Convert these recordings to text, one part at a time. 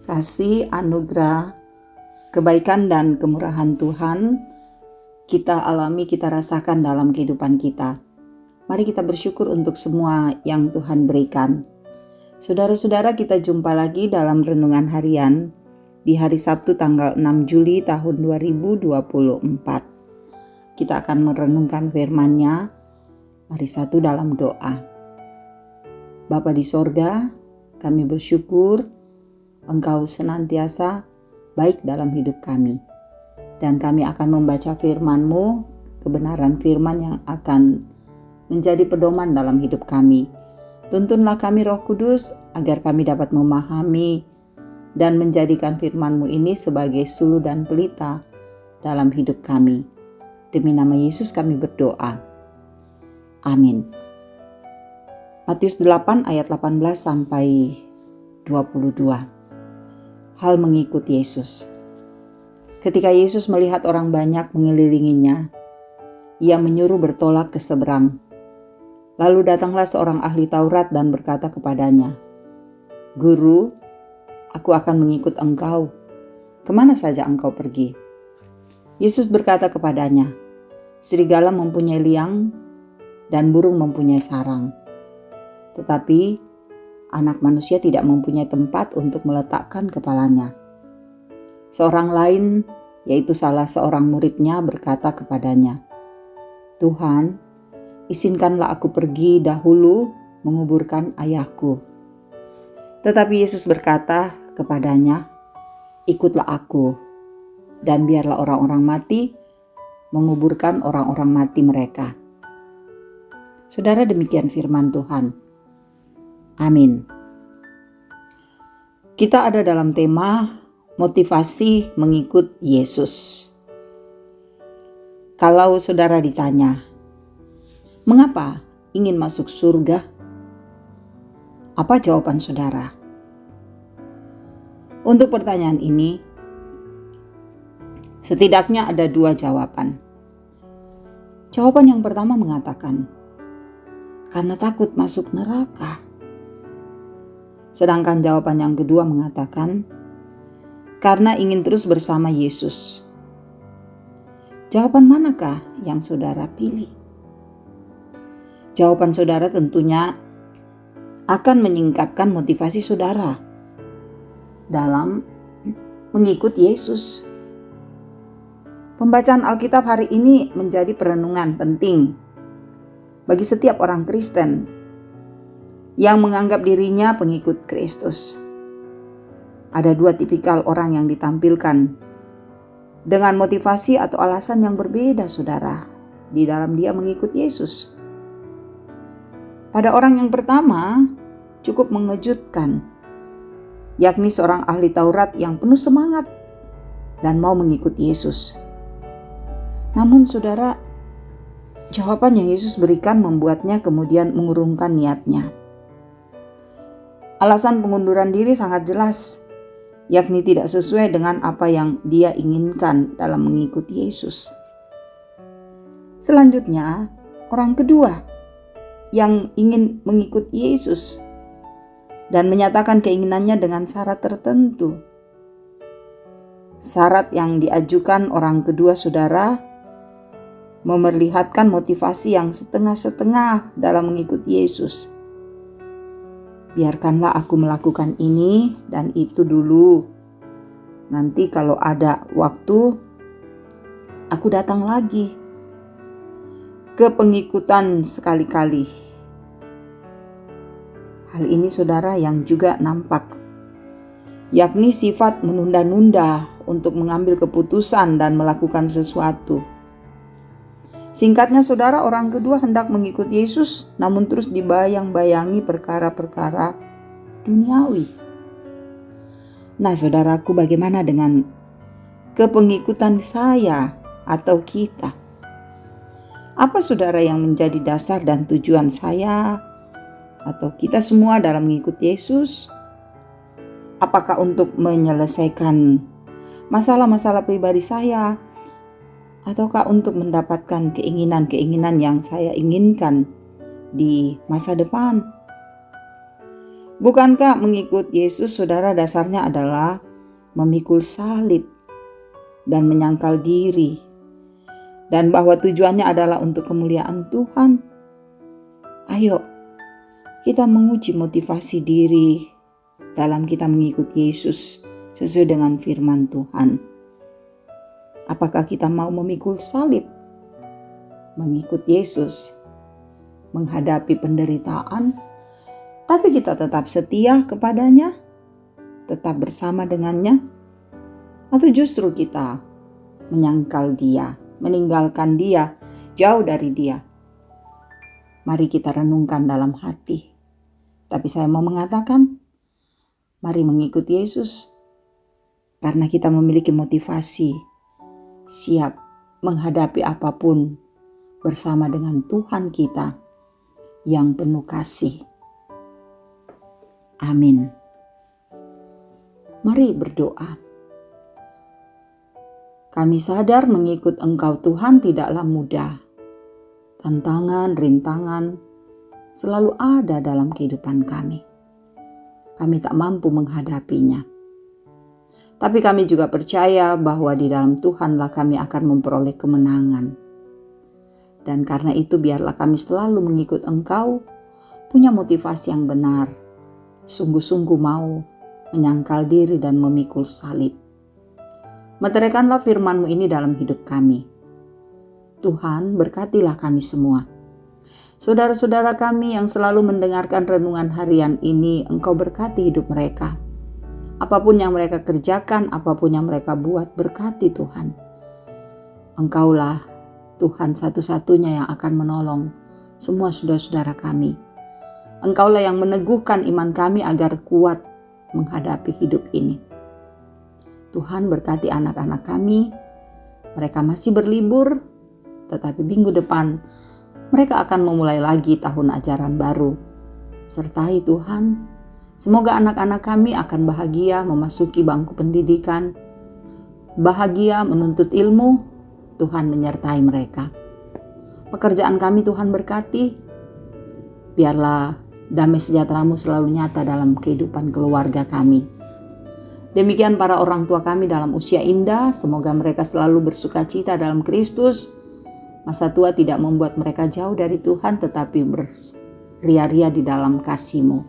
Kasih, anugerah, kebaikan dan kemurahan Tuhan kita alami, kita rasakan dalam kehidupan kita. Mari kita bersyukur untuk semua yang Tuhan berikan. Saudara-saudara, kita jumpa lagi dalam renungan harian di hari Sabtu tanggal 6 Juli tahun 2024. Kita akan merenungkan firman-Nya. Mari satu dalam doa. Bapa di sorga, kami bersyukur Engkau senantiasa baik dalam hidup kami. Dan kami akan membaca firman-Mu, kebenaran firman yang akan menjadi pedoman dalam hidup kami. Tuntunlah kami Roh Kudus agar kami dapat memahami dan menjadikan firman-Mu ini sebagai sulu dan pelita dalam hidup kami. Demi nama Yesus kami berdoa. Amin. Matius 8 ayat 18 sampai 22. Hal mengikut Yesus. Ketika Yesus melihat orang banyak mengelilinginya, Ia menyuruh bertolak ke seberang. Lalu datanglah seorang ahli Taurat dan berkata kepadanya, "Guru, aku akan mengikut engkau. Kemana saja engkau pergi?" Yesus berkata kepadanya, "Serigala mempunyai liang dan burung mempunyai sarang. Tetapi Anak Manusia tidak mempunyai tempat untuk meletakkan kepalanya." Seorang lain, yaitu salah seorang murid-Nya, berkata kepadanya, "Tuhan, izinkanlah aku pergi dahulu menguburkan ayahku." Tetapi Yesus berkata kepadanya, "Ikutlah aku, dan biarlah orang-orang mati menguburkan orang-orang mati mereka." Saudara, demikian firman Tuhan. Amin. Kita ada dalam tema motivasi mengikut Yesus. Kalau saudara ditanya, mengapa ingin masuk surga? Apa jawaban saudara? Untuk pertanyaan ini, setidaknya ada dua jawaban. Jawaban yang pertama mengatakan, karena takut masuk neraka. Sedangkan jawaban yang kedua mengatakan, karena ingin terus bersama Yesus. Jawaban manakah yang saudara pilih? Jawaban saudara tentunya akan menyingkapkan motivasi saudara dalam mengikut Yesus. Pembacaan Alkitab hari ini menjadi perenungan penting bagi setiap orang Kristen yang menganggap dirinya pengikut Kristus. Ada dua tipikal orang yang ditampilkan dengan motivasi atau alasan yang berbeda, saudara, di dalam dia mengikut Yesus. Pada orang yang pertama cukup mengejutkan, yakni seorang ahli Taurat yang penuh semangat dan mau mengikut Yesus. Namun saudara, jawaban yang Yesus berikan membuatnya kemudian mengurungkan niatnya. Alasan pengunduran diri sangat jelas, yakni tidak sesuai dengan apa yang dia inginkan dalam mengikuti Yesus. Selanjutnya, orang kedua yang ingin mengikuti Yesus dan menyatakan keinginannya dengan syarat tertentu. Syarat yang diajukan orang kedua, saudara, memperlihatkan motivasi yang setengah-setengah dalam mengikuti Yesus. Biarkanlah aku melakukan ini dan itu dulu. Nanti kalau ada waktu, aku datang lagi. Kepengikutan sekali-kali. Hal ini saudara yang juga nampak, yakni sifat menunda-nunda untuk mengambil keputusan dan melakukan sesuatu. Singkatnya saudara, orang kedua hendak mengikuti Yesus namun terus dibayang-bayangi perkara-perkara duniawi. Nah saudaraku, bagaimana dengan kepengikutan saya atau kita? Apa saudara yang menjadi dasar dan tujuan saya atau kita semua dalam mengikuti Yesus? Apakah untuk menyelesaikan masalah-masalah pribadi saya? Ataukah untuk mendapatkan keinginan-keinginan yang saya inginkan di masa depan? Bukankah mengikut Yesus, saudara, dasarnya adalah memikul salib dan menyangkal diri, dan bahwa tujuannya adalah untuk kemuliaan Tuhan? Ayo, kita menguji motivasi diri dalam kita mengikut Yesus sesuai dengan firman Tuhan. Apakah kita mau memikul salib, mengikut Yesus, menghadapi penderitaan, tapi kita tetap setia kepadanya, tetap bersama dengannya? Atau justru kita menyangkal dia, meninggalkan dia, jauh dari dia? Mari kita renungkan dalam hati. Tapi saya mau mengatakan, mari mengikuti Yesus, karena kita memiliki motivasi, siap menghadapi apapun bersama dengan Tuhan kita yang penuh kasih. Amin. Mari berdoa. Kami sadar mengikut Engkau Tuhan tidaklah mudah. Tantangan, rintangan selalu ada dalam kehidupan kami. Kami tak mampu menghadapinya. Tapi kami juga percaya bahwa di dalam Tuhanlah kami akan memperoleh kemenangan. Dan karena itu biarlah kami selalu mengikut Engkau, punya motivasi yang benar, sungguh-sungguh mau menyangkal diri dan memikul salib. Meteraikanlah firman-Mu ini dalam hidup kami. Tuhan, berkatilah kami semua. Saudara-saudara kami yang selalu mendengarkan renungan harian ini, Engkau berkati hidup mereka. Apapun yang mereka kerjakan, apapun yang mereka buat, berkati Tuhan. Engkaulah Tuhan satu-satunya yang akan menolong semua saudara-saudara kami. Engkaulah yang meneguhkan iman kami agar kuat menghadapi hidup ini. Tuhan, berkati anak-anak kami. Mereka masih berlibur, tetapi minggu depan mereka akan memulai lagi tahun ajaran baru. Sertai Tuhan, semoga anak-anak kami akan bahagia memasuki bangku pendidikan, bahagia menuntut ilmu. Tuhan menyertai mereka. Pekerjaan kami Tuhan berkati. Biarlah damai sejahtera-Mu selalu nyata dalam kehidupan keluarga kami. Demikian para orang tua kami dalam usia indah, semoga mereka selalu bersuka cita dalam Kristus. Masa tua tidak membuat mereka jauh dari Tuhan, tetapi berria-ria di dalam kasih-Mu.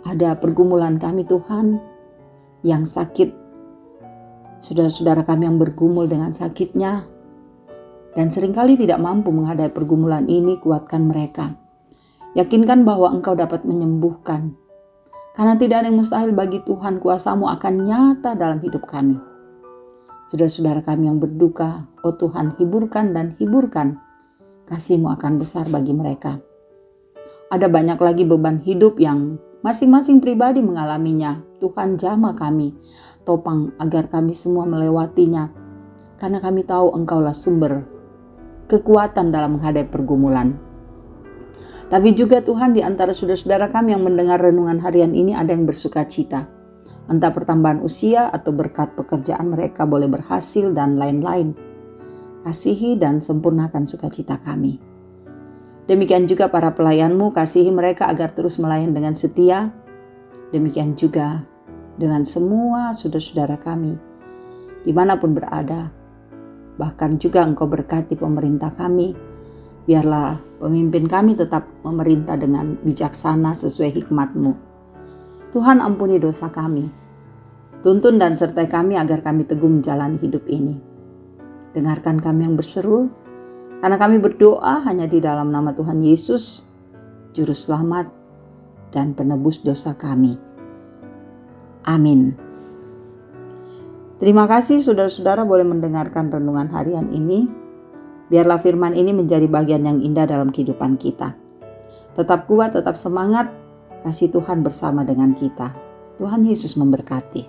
Ada pergumulan kami Tuhan yang sakit, saudara-saudara kami yang bergumul dengan sakitnya, dan seringkali tidak mampu menghadapi pergumulan ini. Kuatkan mereka. Yakinkan bahwa Engkau dapat menyembuhkan. Karena tidak ada yang mustahil bagi Tuhan, kuasa-Mu akan nyata dalam hidup kami. Saudara-saudara kami yang berduka, oh Tuhan, hiburkan dan hiburkan. Kasih-Mu akan besar bagi mereka. Ada banyak lagi beban hidup yang masing-masing pribadi mengalaminya. Tuhan, jamah kami, topang agar kami semua melewatinya. Karena kami tahu Engkaulah sumber kekuatan dalam menghadapi pergumulan. Tapi juga Tuhan, di antara saudara-saudara kami yang mendengar renungan harian ini ada yang bersuka cita. Entah pertambahan usia atau berkat pekerjaan mereka boleh berhasil dan lain-lain. Kasihi dan sempurnakan sukacita kami. Demikian juga para pelayan-Mu, kasihi mereka agar terus melayan dengan setia. Demikian juga dengan semua saudara-saudara kami, dimanapun berada. Bahkan juga Engkau berkati pemerintah kami. Biarlah pemimpin kami tetap memerintah dengan bijaksana sesuai hikmat-Mu. Tuhan, ampuni dosa kami. Tuntun dan sertai kami agar kami teguh menjalani hidup ini. Dengarkan kami yang berseru, karena kami berdoa hanya di dalam nama Tuhan Yesus, Juru Selamat dan Penebus dosa kami. Amin. Terima kasih saudara-saudara boleh mendengarkan renungan harian ini. Biarlah firman ini menjadi bagian yang indah dalam kehidupan kita. Tetap kuat, tetap semangat. Kasih Tuhan bersama dengan kita. Tuhan Yesus memberkati.